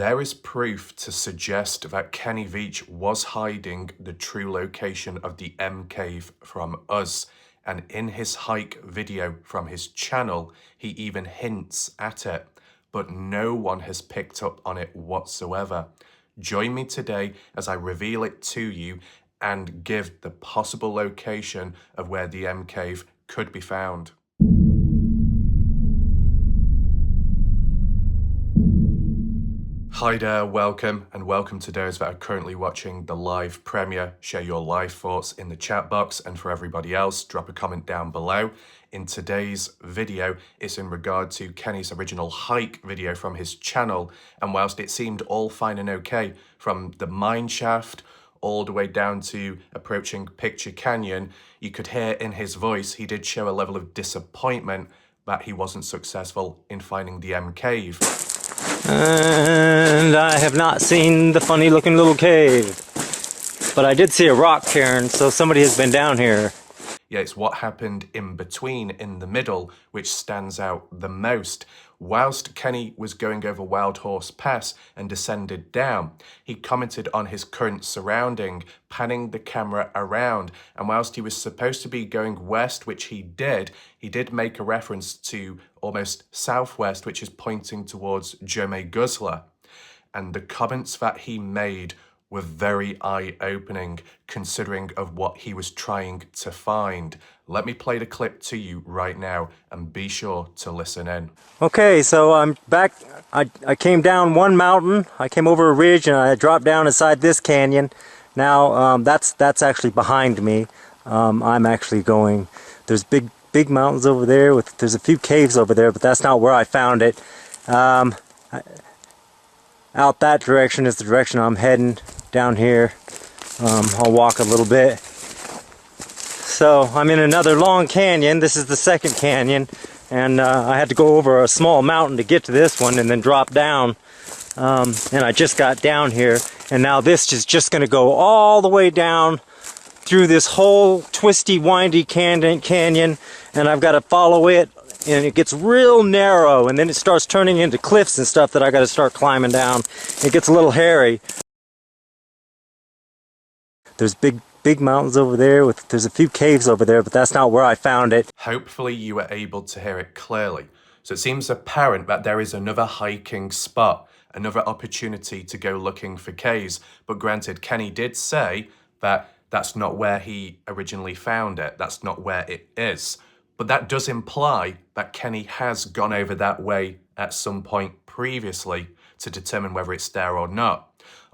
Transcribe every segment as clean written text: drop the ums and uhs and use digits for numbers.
There is proof to suggest that Kenny Veach was hiding the true location of the M Cave from us, and in his hike video from his channel, he even hints at it, but no one has picked up on it whatsoever. Join me today as I reveal it to you and give the possible location of where the M Cave could be found. Hi there, welcome to those that are currently watching the live premiere. Share your live thoughts in the chat box, and for everybody else, drop a comment down below. In today's video, it's in regard to Kenny's original hike video from his channel, and whilst it seemed all fine and okay from the mine shaft all the way down to approaching Picture Canyon, you could hear in his voice he did show a level of disappointment that he wasn't successful in finding the M Cave. And I have not seen the funny looking little cave, but I did see a rock cairn, so somebody has been down here. Yeah, it's what happened in between, in the middle, which stands out the most. Whilst Kenny was going over Wild Horse Pass and descended down, he commented on his current surrounding, panning the camera around, and whilst he was supposed to be going west, which he did make a reference to almost southwest, which is pointing towards Mojave. And the comments that he made were very eye-opening, considering of what he was trying to find. Let me play the clip to you right now, and be sure to listen in. Okay, so I'm back. I came down one mountain, I came over a ridge, and I dropped down inside this canyon. Now, that's actually behind me. I'm actually going, there's big mountains over there, there's a few caves over there, but that's not where I found it. Out that direction is the direction I'm heading. Down here, I'll walk a little bit. So I'm in another long canyon. This is the second canyon, and I had to go over a small mountain to get to this one and then drop down. And I just got down here, and now this is just going to go all the way down through this whole twisty, windy canyon, and I've got to follow it, and it gets real narrow, and then it starts turning into cliffs and stuff that I got to start climbing down. It gets a little hairy. There's big mountains over there, there's a few caves over there, but that's not where I found it. Hopefully you were able to hear it clearly. So it seems apparent that there is another hiking spot, another opportunity to go looking for caves. But granted, Kenny did say that that's not where he originally found it. That's not where it is. But that does imply that Kenny has gone over that way at some point previously to determine whether it's there or not.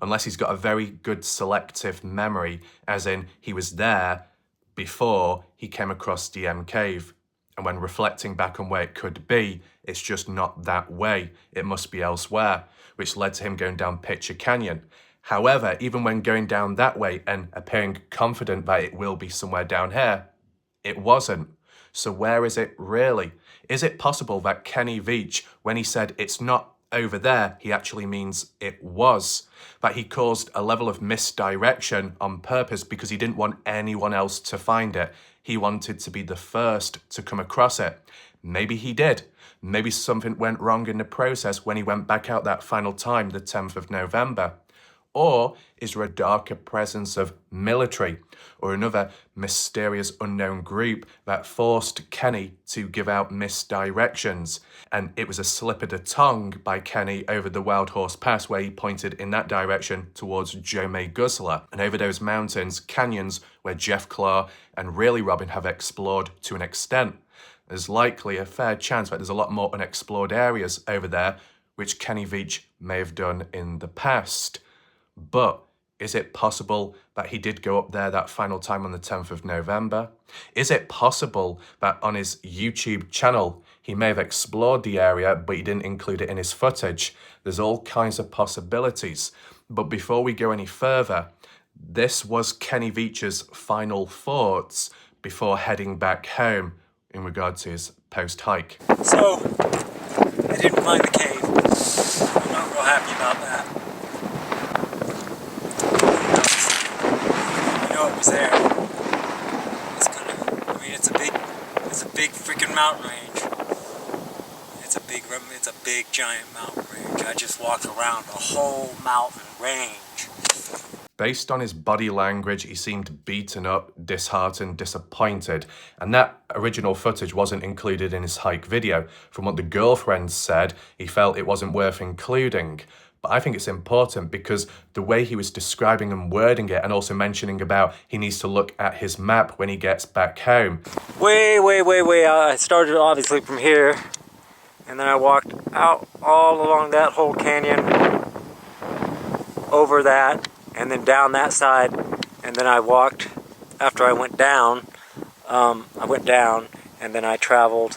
Unless he's got a very good selective memory, as in he was there before he came across the M Cave. And when reflecting back on where it could be, it's just not that way. It must be elsewhere, which led to him going down Picture Canyon. However, even when going down that way and appearing confident that it will be somewhere down here, it wasn't. So where is it really? Is it possible that Kenny Veach, when he said it's not over there, he actually means it was? That he caused a level of misdirection on purpose because he didn't want anyone else to find it. He wanted to be the first to come across it. Maybe he did. Maybe something went wrong in the process when he went back out that final time, the 10th of November. Or is there a darker presence of military or another mysterious unknown group that forced Kenny to give out misdirections? And it was a slip of the tongue by Kenny over the Wild Horse Pass where he pointed in that direction towards Mojave and over those mountains, canyons where Jeff Claw and really Robin have explored to an extent. There's likely a fair chance that there's a lot more unexplored areas over there, which Kenny Veach may have done in the past. But is it possible that he did go up there that final time on the 10th of November? Is it possible that on his YouTube channel, he may have explored the area, but he didn't include it in his footage? There's all kinds of possibilities. But before we go any further, this was Kenny Veach's final thoughts before heading back home in regard to his post-hike. So, I didn't find the cave. I'm not real happy about that. It was there. It's kind of, I mean, it's a big freaking mountain range. It's a big giant mountain range. I just walked around a whole mountain range. Based on his body language, he seemed beaten up, disheartened, disappointed, and that original footage wasn't included in his hike video. From what the girlfriend said, he felt it wasn't worth including. But I think it's important because the way he was describing and wording it, and also mentioning about he needs to look at his map when he gets back home. Way I started obviously from here, and then I walked out all along that whole canyon, over that, and then down that side, and then I walked, after I went down, and then I traveled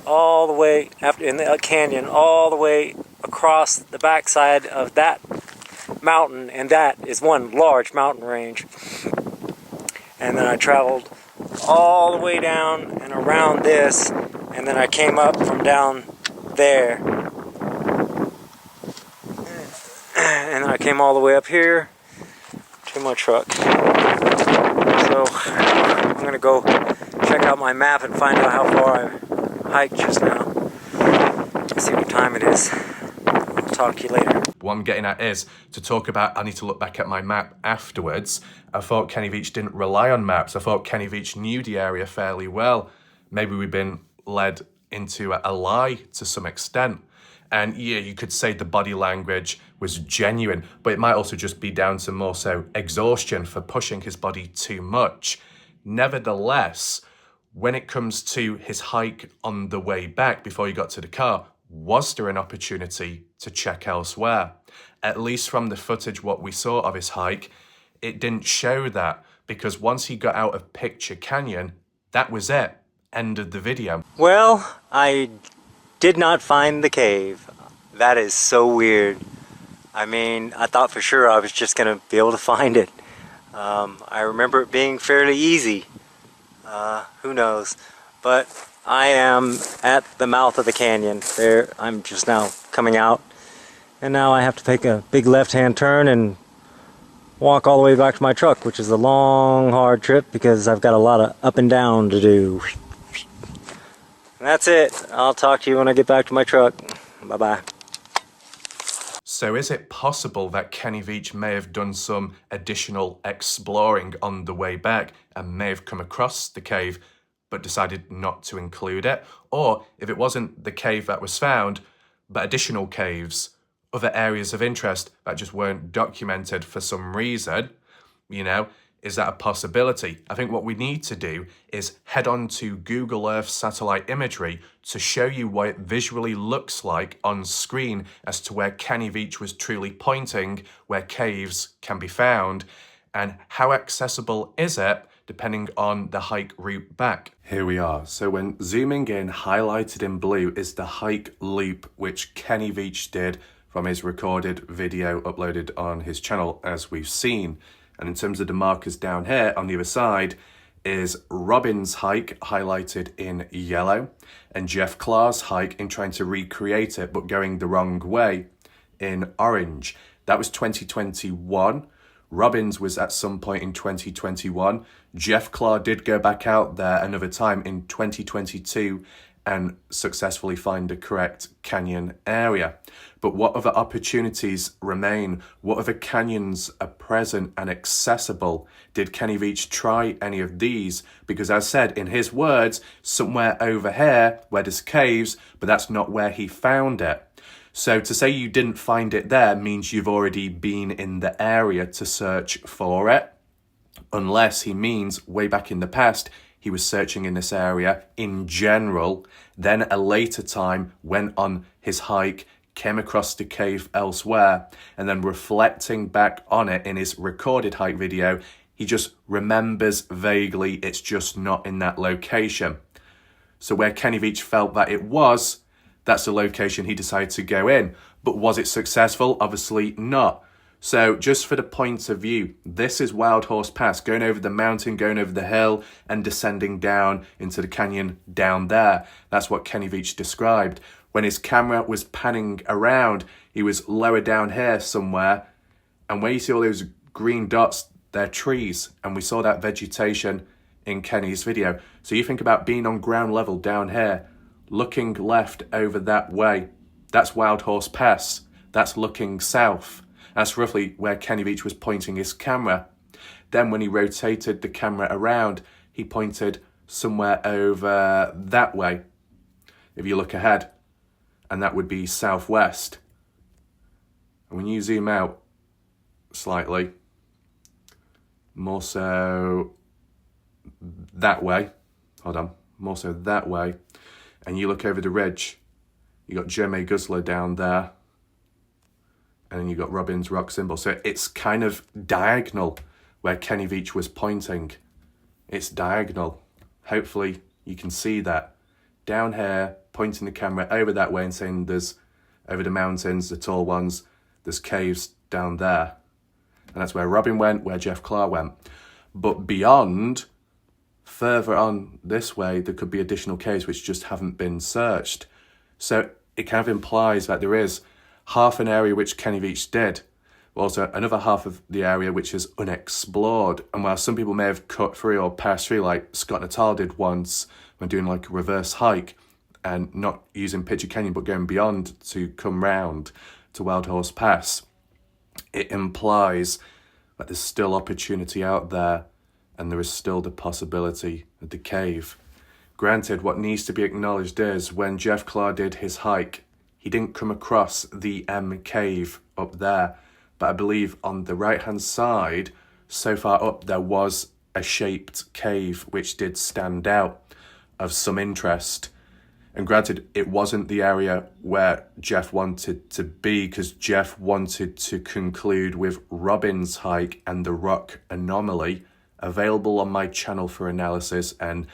all the way, after in the canyon, all the way across the backside of that mountain, and that is one large mountain range. And then I traveled all the way down and around this, and then I came up from down there. And then I came all the way up here to my truck. So I'm gonna go check out my map and find out how far I hiked just now. Let's see what time it is. I'll talk to you later. What I'm getting at is, to talk about I need to look back at my map afterwards, I thought Kenny Veach didn't rely on maps. I thought Kenny Veach knew the area fairly well. Maybe we've been led into a lie to some extent. And yeah, you could say the body language was genuine, but it might also just be down to more so exhaustion for pushing his body too much. Nevertheless, when it comes to his hike on the way back before he got to the car, was there an opportunity to check elsewhere? At least from the footage what we saw of his hike, it didn't show that, because once he got out of Picture Canyon, that was it. End of the video. Well, I did not find the cave. That is so weird. I mean, I thought for sure I was just gonna be able to find it. I remember it being fairly easy. Who knows? But I am at the mouth of the canyon. There, I'm just now coming out, and now I have to take a big left-hand turn and walk all the way back to my truck, which is a long, hard trip because I've got a lot of up and down to do. And that's it. I'll talk to you when I get back to my truck. Bye-bye. So is it possible that Kenny Veach may have done some additional exploring on the way back and may have come across the cave but decided not to include it? Or if it wasn't the cave that was found, but additional caves, other areas of interest that just weren't documented for some reason, you know, is that a possibility? I think what we need to do is head on to Google Earth satellite imagery to show you what it visually looks like on screen as to where Kenny Veach was truly pointing, where caves can be found, and how accessible is it depending on the hike route back. Here we are. So when zooming in, highlighted in blue is the hike loop which Kenny Veach did from his recorded video uploaded on his channel, as we've seen. And in terms of the markers down here on the other side is Robin's hike highlighted in yellow, and Jeff Clark's hike in trying to recreate it but going the wrong way in orange. That was 2021. Robin's was at some point in 2021. Jeff Clark did go back out there another time in 2022 and successfully find the correct canyon area. But what other opportunities remain? What other canyons are present and accessible? Did Kenny Veach try any of these? Because as said, in his words, somewhere over here where there's caves, but that's not where he found it. So to say you didn't find it there means you've already been in the area to search for it. Unless he means way back in the past, he was searching in this area in general, then at a later time went on his hike, came across the cave elsewhere, and then reflecting back on it in his recorded hike video, he just remembers vaguely it's just not in that location. So where Kenny Veach felt that it was, that's the location he decided to go in. But was it successful? Obviously not. So just for the point of view, this is Wild Horse Pass, going over the mountain, going over the hill and descending down into the canyon down there. That's what Kenny Veach described. When his camera was panning around, he was lower down here somewhere. And where you see all those green dots, they're trees. And we saw that vegetation in Kenny's video. So you think about being on ground level down here, looking left over that way. That's Wild Horse Pass. That's looking south. That's roughly where Kenny Veach was pointing his camera. Then when he rotated the camera around, he pointed somewhere over that way, if you look ahead, and that would be southwest. And when you zoom out slightly, more so that way, more so that way, and you look over the ridge, you got Jeremy Guzzler down there, and then you got Robin's rock symbol. So it's kind of diagonal where Kenny Veach was pointing. It's diagonal. Hopefully you can see that. Down here, pointing the camera over that way and saying there's, over the mountains, the tall ones, there's caves down there. And that's where Robin went, where Jeff Clark went. But beyond, further on this way, there could be additional caves which just haven't been searched. So it kind of implies that there is half an area which Kenny Veach did, but also another half of the area which is unexplored. And while some people may have cut through or passed through, like Scott Natal did once when doing like a reverse hike and not using Pitcher Canyon but going beyond to come round to Wild Horse Pass, it implies that there's still opportunity out there and there is still the possibility of the cave. Granted, what needs to be acknowledged is when Jeff Clark did his hike, he didn't come across the M cave up there, but I believe on the right-hand side, so far up, there was a shaped cave which did stand out of some interest. And granted, it wasn't the area where Jeff wanted to be, because Jeff wanted to conclude with Robin's hike and the rock anomaly, available on my channel for analysis and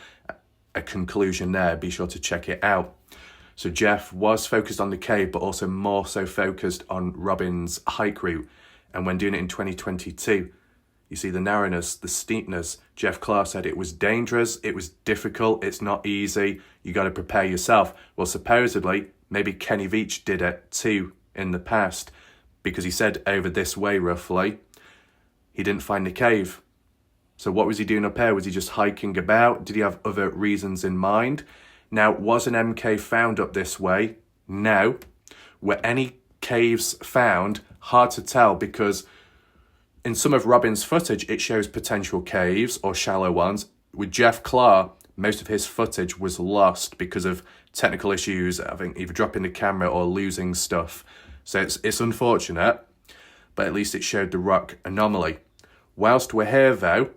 a conclusion there. Be sure to check it out. So Jeff was focused on the cave, but also more so focused on Robin's hike route. And when doing it in 2022, you see the narrowness, the steepness. Jeff Clark said it was dangerous, it was difficult, it's not easy, you got to prepare yourself. Well, supposedly, maybe Kenny Veach did it too in the past, because he said over this way roughly, he didn't find the cave. So what was he doing up here? Was he just hiking about? Did he have other reasons in mind? Now, was an MK found up this way? No. Were any caves found? Hard to tell, because in some of Robin's footage, it shows potential caves or shallow ones. With Jeff Clark, most of his footage was lost because of technical issues, I think either dropping the camera or losing stuff. So it's unfortunate, but at least it showed the rock anomaly. Whilst we're here though,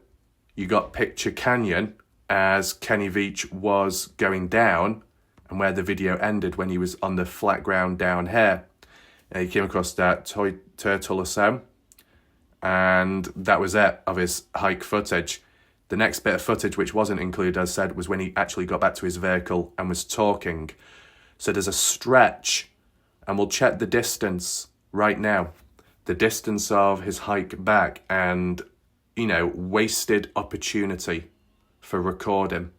you got Picture Canyon as Kenny Veach was going down and where the video ended when he was on the flat ground down here. And he came across that turtle or so, and that was it of his hike footage. The next bit of footage, which wasn't included, as said, was when he actually got back to his vehicle and was talking. So there's a stretch, and we'll check the distance right now. The distance of his hike back and, wasted opportunity for recording.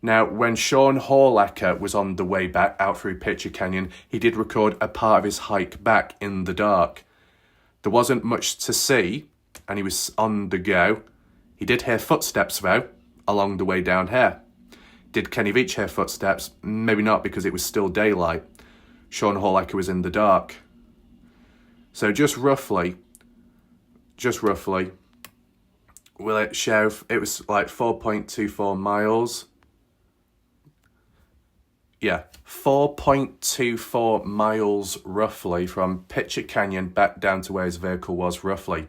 Now, when Sean Horlacker was on the way back out through Pitcher Canyon, he did record a part of his hike back in the dark. There wasn't much to see, and he was on the go. He did hear footsteps, though, along the way down here. Did Kenny Veach hear footsteps? Maybe not, because it was still daylight. Sean Horlacker was in the dark. So just roughly, will it show? It was like 4.24 miles. Yeah, 4.24 miles roughly from Pitcher Canyon back down to where his vehicle was roughly.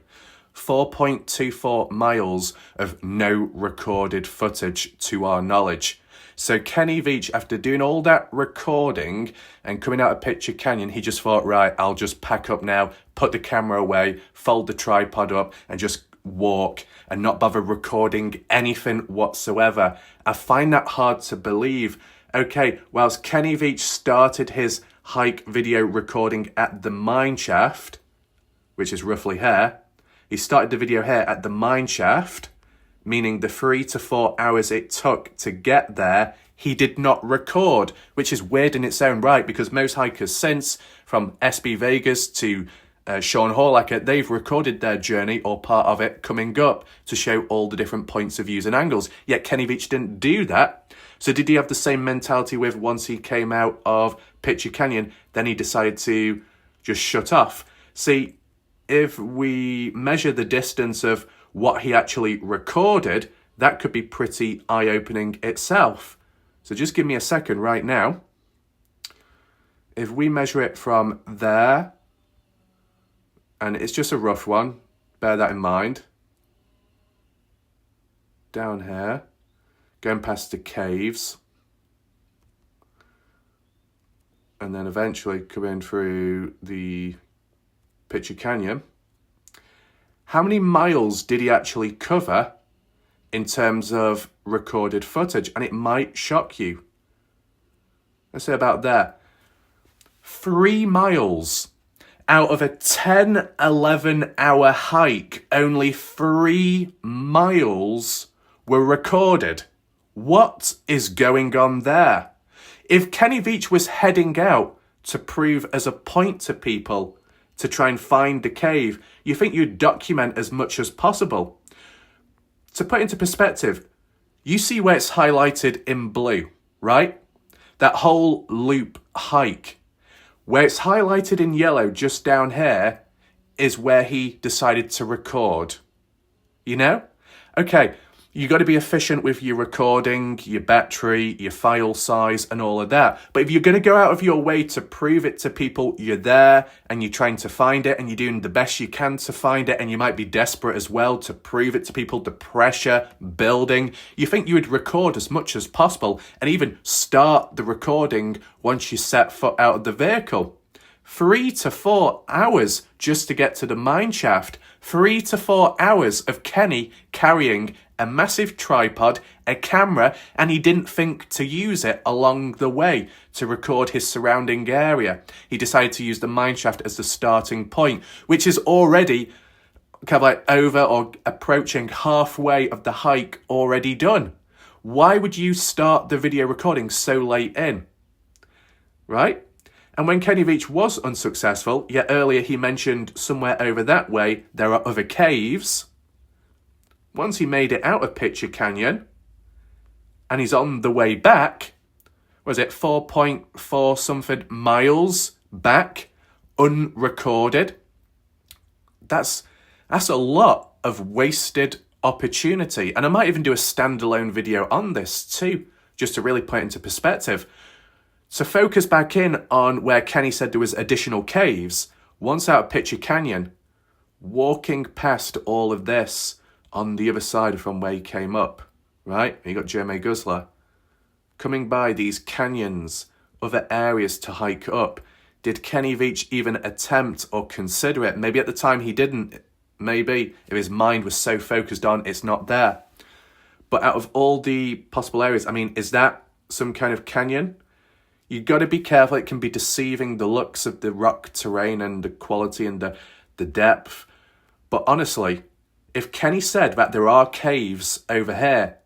4.24 miles of no recorded footage to our knowledge. So Kenny Veach, after doing all that recording and coming out of Pitcher Canyon, he just thought, right, I'll just pack up now, put the camera away, fold the tripod up and just walk and not bother recording anything whatsoever. I find that hard to believe. Okay, whilst Kenny Veach started his hike video recording at the mine shaft, which is roughly here, he started the video here at the mine shaft, meaning the 3 to 4 hours it took to get there, he did not record, which is weird in its own right, because most hikers since, from SB Vegas to Sean Horlacker, they've recorded their journey or part of it coming up to show all the different points of views and angles. Yet Kenny Veach didn't do that. So did he have the same mentality with once he came out of Picture Canyon, then he decided to just shut off? See, if we measure the distance of what he actually recorded, that could be pretty eye-opening itself. So just give me a second right now. If we measure it from there, and it's just a rough one, bear that in mind. Down here, going past the caves, and then eventually coming through the Picture Canyon. How many miles did he actually cover in terms of recorded footage? And it might shock you. Let's say about there. 3 miles. Out of a 10, 11-hour hike, only 3 miles were recorded. What is going on there? If Kenny Veach was heading out to prove as a point to people to try and find the cave, you think you'd document as much as possible. To put into perspective, you see where it's highlighted in blue, right? That whole loop hike. Where it's highlighted in yellow just down here is where he decided to record. You know? Okay, you got to be efficient with your recording, your battery, your file size, and all of that. But if you're going to go out of your way to prove it to people you're there, and you're trying to find it, and you're doing the best you can to find it, and you might be desperate as well to prove it to people, the pressure building, you think you would record as much as possible, and even start the recording once you set foot out of the vehicle. 3 to 4 hours just to get to the mine shaft. 3 to 4 hours of Kenny carrying a massive tripod, a camera, and he didn't think to use it along the way to record his surrounding area. He decided to use the mine shaft as the starting point, which is already kind of like over or approaching halfway of the hike already done. Why would you start the video recording so late in? Right? And when Kenny Veach was unsuccessful, yet earlier he mentioned somewhere over that way there are other caves. Once he made it out of Picture Canyon, and he's on the way back, was it 4.4 something miles back, unrecorded? That's a lot of wasted opportunity. And I might even do a standalone video on this too, just to really put it into perspective. So focus back in on where Kenny said there was additional caves. Once out of Picture Canyon, walking past all of this on the other side from where he came up, right? You got Jeremy Guzzler. Coming by these canyons, other areas to hike up. Did Kenny Veach even attempt or consider it? Maybe at the time he didn't. Maybe if his mind was so focused on it's not there. But out of all the possible areas, I mean, is that some kind of canyon? You've got to be careful. It can be deceiving, the looks of the rock terrain and the quality and the depth. But honestly, if Kenny said that there are caves over here,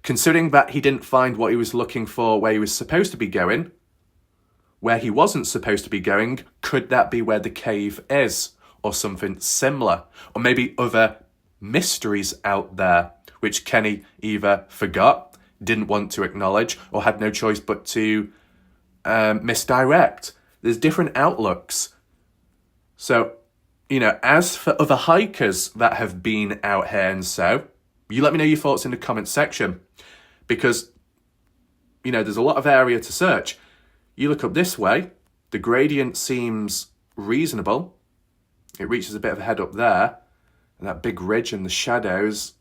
considering that he didn't find what he was looking for where he was supposed to be going, where he wasn't supposed to be going, could that be where the cave is? Or something similar? Or maybe other mysteries out there, which Kenny either forgot, didn't want to acknowledge, or had no choice but to misdirect. There's different outlooks. So, you know, as for other hikers that have been out here and so, you let me know your thoughts in the comment section. Because, you know, there's a lot of area to search. You look up this way, the gradient seems reasonable. It reaches a bit of a head up there. And that big ridge and the shadows,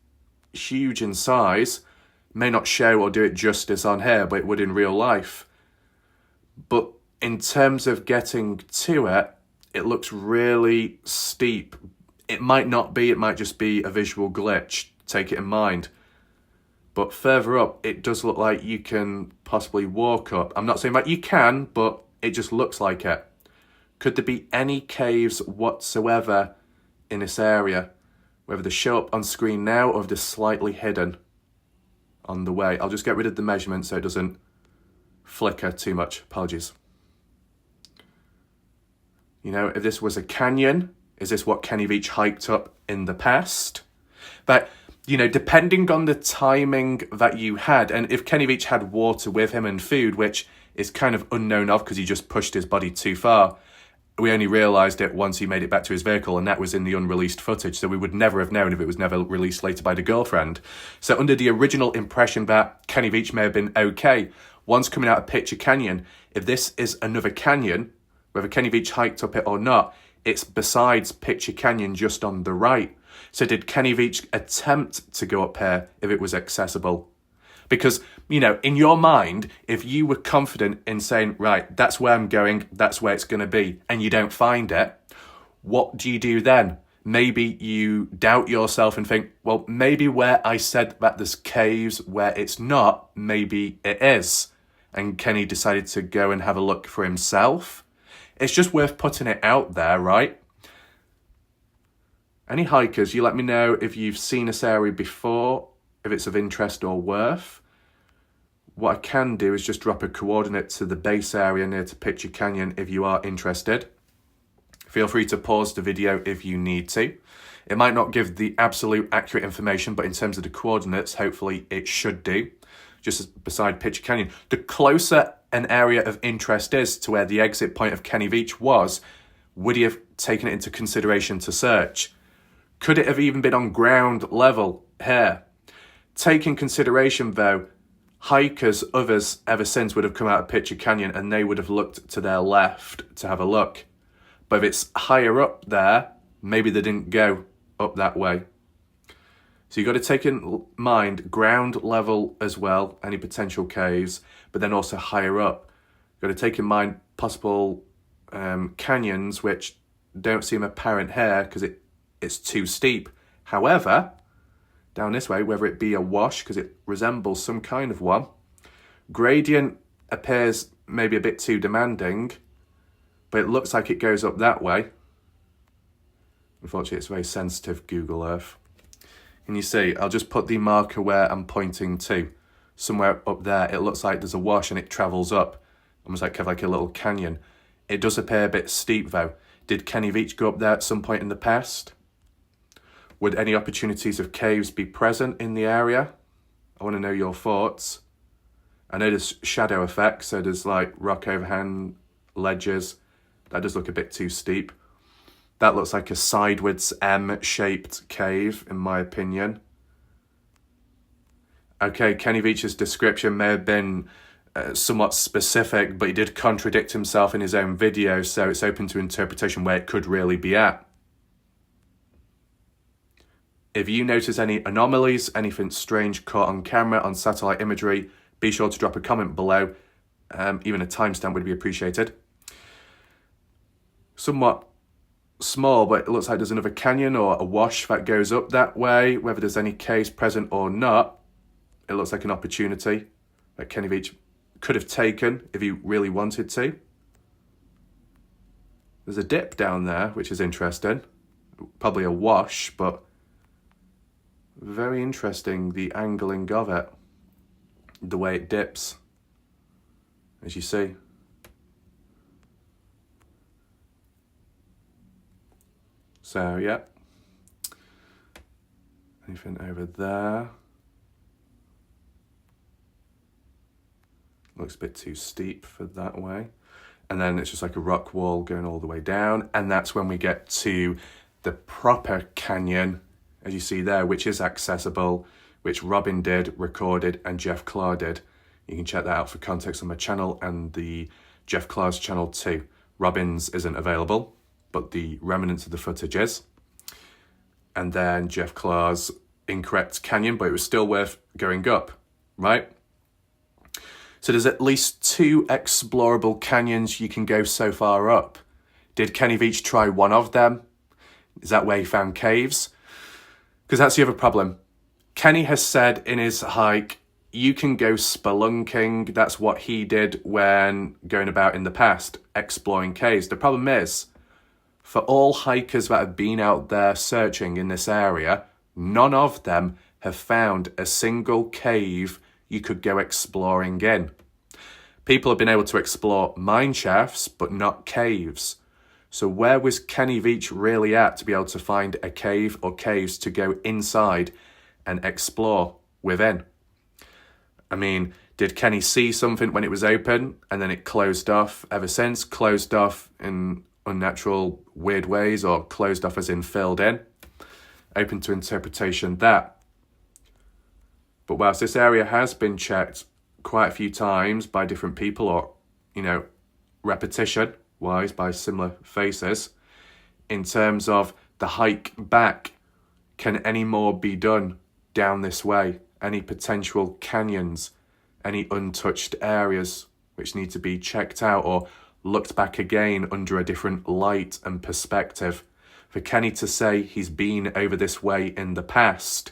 huge in size. May not show or do it justice on here, but it would in real life. But in terms of getting to it, it looks really steep. It might not be, it might just be a visual glitch. Take it in mind. But further up, it does look like you can possibly walk up. I'm not saying that you can, but it just looks like it. Could there be any caves whatsoever in this area? Whether they show up on screen now or if they're slightly hidden on the way. I'll just get rid of the measurement so it doesn't flicker too much. Apologies. You know, if this was a canyon, is this what Kenny Veach hiked up in the past? But you know, depending on the timing that you had, and if Kenny Veach had water with him and food, which is kind of unknown of because he just pushed his body too far, we only realised it once he made it back to his vehicle, and that was in the unreleased footage, so we would never have known if it was never released later by the girlfriend. So under the original impression that Kenny Veach may have been okay, once coming out of Picture Canyon, if this is another canyon, whether Kenny Veach hiked up it or not, it's besides Picture Canyon just on the right. So did Kenny Veach attempt to go up here if it was accessible? Because, you know, in your mind, if you were confident in saying, right, that's where I'm going, that's where it's going to be, and you don't find it, what do you do then? Maybe you doubt yourself and think, well, maybe where I said that there's caves where it's not, maybe it is. And Kenny decided to go and have a look for himself. It's just worth putting it out there, right? Any hikers, you let me know if you've seen this area before, if it's of interest or worth. What I can do is just drop a coordinate to the base area near to Picture Canyon if you are interested. Feel free to pause the video if you need to. It might not give the absolute accurate information, but in terms of the coordinates, hopefully it should do. Just beside Picture Canyon. The closer an area of interest is to where the exit point of Kenny Veach was, would he have taken it into consideration to search? Could it have even been on ground level here? Take in consideration, though, hikers, others ever since would have come out of Picture Canyon and they would have looked to their left to have a look. But if it's higher up there, maybe they didn't go up that way. So you've got to take in mind ground level as well, any potential caves, but then also higher up. You've got to take in mind possible canyons which don't seem apparent here because it's too steep. However, down this way, whether it be a wash, because it resembles some kind of one, gradient appears maybe a bit too demanding, but it looks like it goes up that way. Unfortunately, it's very sensitive, Google Earth. Can you see? I'll just put the marker where I'm pointing to. Somewhere up there, it looks like there's a wash and it travels up, almost like a little canyon. It does appear a bit steep, though. Did Kenny Veach go up there at some point in the past? Would any opportunities of caves be present in the area? I want to know your thoughts. I know there's shadow effects, so there's like rock overhang, ledges. That does look a bit too steep. That looks like a sideways M-shaped cave, in my opinion. Okay, Kenny Veach's description may have been somewhat specific, but he did contradict himself in his own video, so it's open to interpretation where it could really be at. If you notice any anomalies, anything strange caught on camera, on satellite imagery, be sure to drop a comment below. Even a timestamp would be appreciated. Somewhat small, but it looks like there's another canyon or a wash that goes up that way. Whether there's any caves present or not, it looks like an opportunity that Kenny Veach could have taken if he really wanted to. There's a dip down there, which is interesting. Probably a wash, but very interesting, the angling of it, the way it dips, as you see. So, yeah. Anything over there? Looks a bit too steep for that way. And then it's just like a rock wall going all the way down. And that's when we get to the proper canyon, as you see there, which is accessible, which Robin did, recorded, and Jeff Clark did. You can check that out for context on my channel and the Jeff Clark's channel too. Robin's isn't available, but the remnants of the footage is. And then Jeff Clark's incorrect canyon, but it was still worth going up, right? So there's at least 2 explorable canyons you can go so far up. Did Kenny Veach try one of them? Is that where he found caves? Because that's the other problem. Kenny has said in his hike, you can go spelunking. That's what he did when going about in the past, exploring caves. The problem is, for all hikers that have been out there searching in this area, none of them have found a single cave you could go exploring in. People have been able to explore mine shafts, but not caves. So where was Kenny Veach really at to be able to find a cave or caves to go inside and explore within. I mean, did Kenny see something when it was open and then it closed off ever since? Closed off in unnatural, weird ways, or closed off as in filled in? Open to interpretation that. But whilst this area has been checked quite a few times by different people, or, repetition-wise by similar faces, in terms of the hike back, can any more be done down this way? Any potential canyons, any untouched areas which need to be checked out or looked back again under a different light and perspective? For Kenny to say he's been over this way in the past,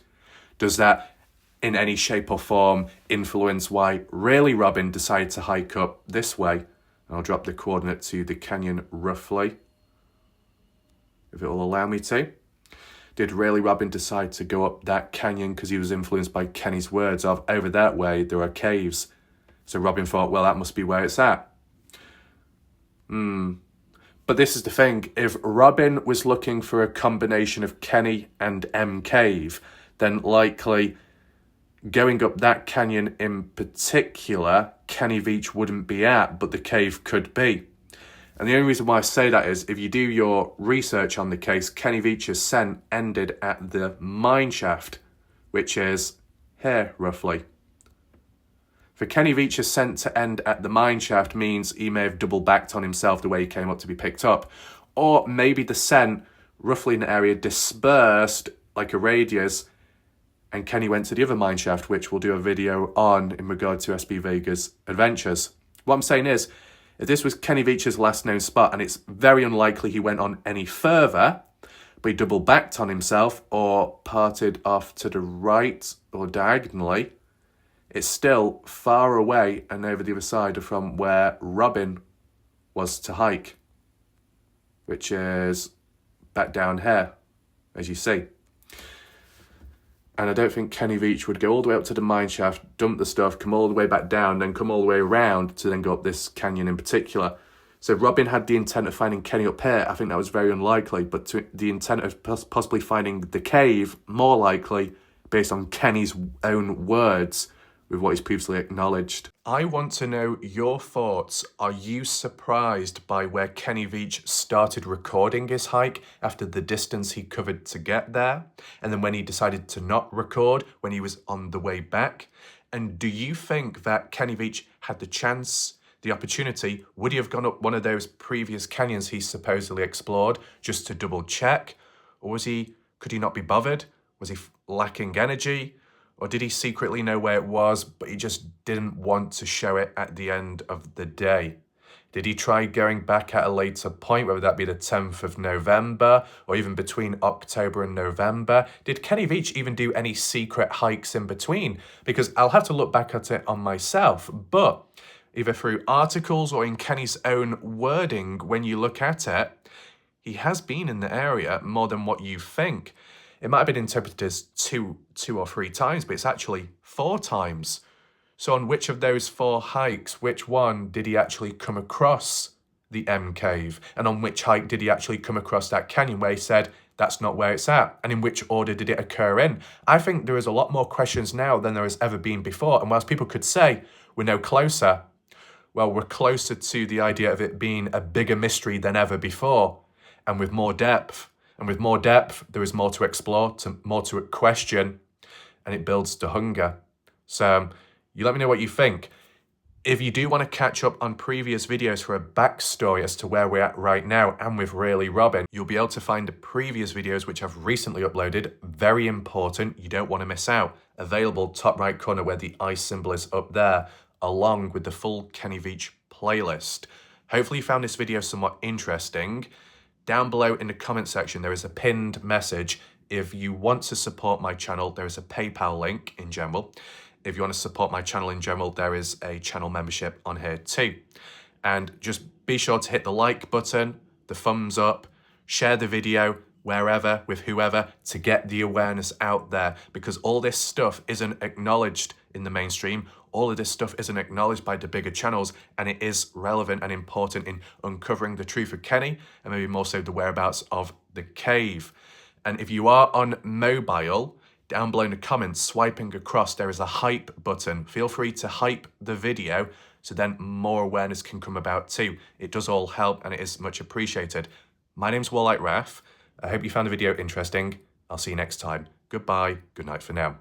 does that in any shape or form influence why really Robin decided to hike up this way? I'll drop the coordinate to the canyon roughly, if it will allow me to. Did really Robin decide to go up that canyon because he was influenced by Kenny's words of, over that way there are caves? So Robin thought, well, that must be where it's at. But this is the thing. If Robin was looking for a combination of Kenny and M Cave, then likely going up that canyon in particular, Kenny Veach wouldn't be at, but the cave could be. And the only reason why I say that is, if you do your research on the case, Kenny Veach's ascent ended at the mine shaft, which is here, roughly. For Kenny Veach's ascent to end at the mine shaft means he may have double-backed on himself the way he came up to be picked up. Or maybe the scent, roughly in the area, dispersed like a radius, and Kenny went to the other mine shaft, which we'll do a video on in regard to SB Vega's adventures. What I'm saying is, if this was Kenny Veach's last known spot, and it's very unlikely he went on any further, but he double-backed on himself or parted off to the right or diagonally, it's still far away and over the other side from where Robin was to hike, which is back down here, as you see. And I don't think Kenny Veach would go all the way up to the mine shaft, dump the stuff, come all the way back down, then come all the way around to then go up this canyon in particular. So if Robin had the intent of finding Kenny up here, I think that was very unlikely. But the intent of possibly finding the cave, more likely, based on Kenny's own words, with what he's previously acknowledged. I want to know your thoughts. Are you surprised by where Kenny Veach started recording his hike after the distance he covered to get there? And then when he decided to not record when he was on the way back? And do you think that Kenny Veach had the chance, the opportunity, would he have gone up one of those previous canyons he supposedly explored just to double check? Or could he not be bothered? Was he lacking energy? Or did he secretly know where it was, but he just didn't want to show it at the end of the day? Did he try going back at a later point, whether that be the 10th of November, or even between October and November? Did Kenny Veach even do any secret hikes in between? Because I'll have to look back at it on myself, but either through articles or in Kenny's own wording, when you look at it, he has been in the area more than what you think. It might have been interpreted as two or three times, but it's actually 4 times. So on which of those 4 hikes, which one did he actually come across the M Cave? And on which hike did he actually come across that canyon where he said, that's not where it's at? And in which order did it occur in? I think there is a lot more questions now than there has ever been before. And whilst people could say, we're no closer, well, we're closer to the idea of it being a bigger mystery than ever before, and with more depth. And with more depth, there is more to explore, more to question, and it builds to hunger. So you let me know what you think. If you do want to catch up on previous videos for a backstory as to where we're at right now and with Really Robin, you'll be able to find the previous videos which I've recently uploaded. Very important, you don't want to miss out. Available top right corner where the eye symbol is up there, along with the full Kenny Veach playlist. Hopefully you found this video somewhat interesting. Down below in the comment section, there is a pinned message. If you want to support my channel, there is a PayPal link in general. If you want to support my channel in general, there is a channel membership on here too. And just be sure to hit the like button, the thumbs up, share the video wherever, with whoever, to get the awareness out there, because all this stuff isn't acknowledged in the mainstream. All of this stuff isn't acknowledged by the bigger channels, and it is relevant and important in uncovering the truth of Kenny, and maybe more so the whereabouts of the cave. And if you are on mobile, down below in the comments, swiping across, there is a hype button. Feel free to hype the video so then more awareness can come about too. It does all help and it is much appreciated. My name's Warlike Raf. I hope you found the video interesting. I'll see you next time. Goodbye, good night for now.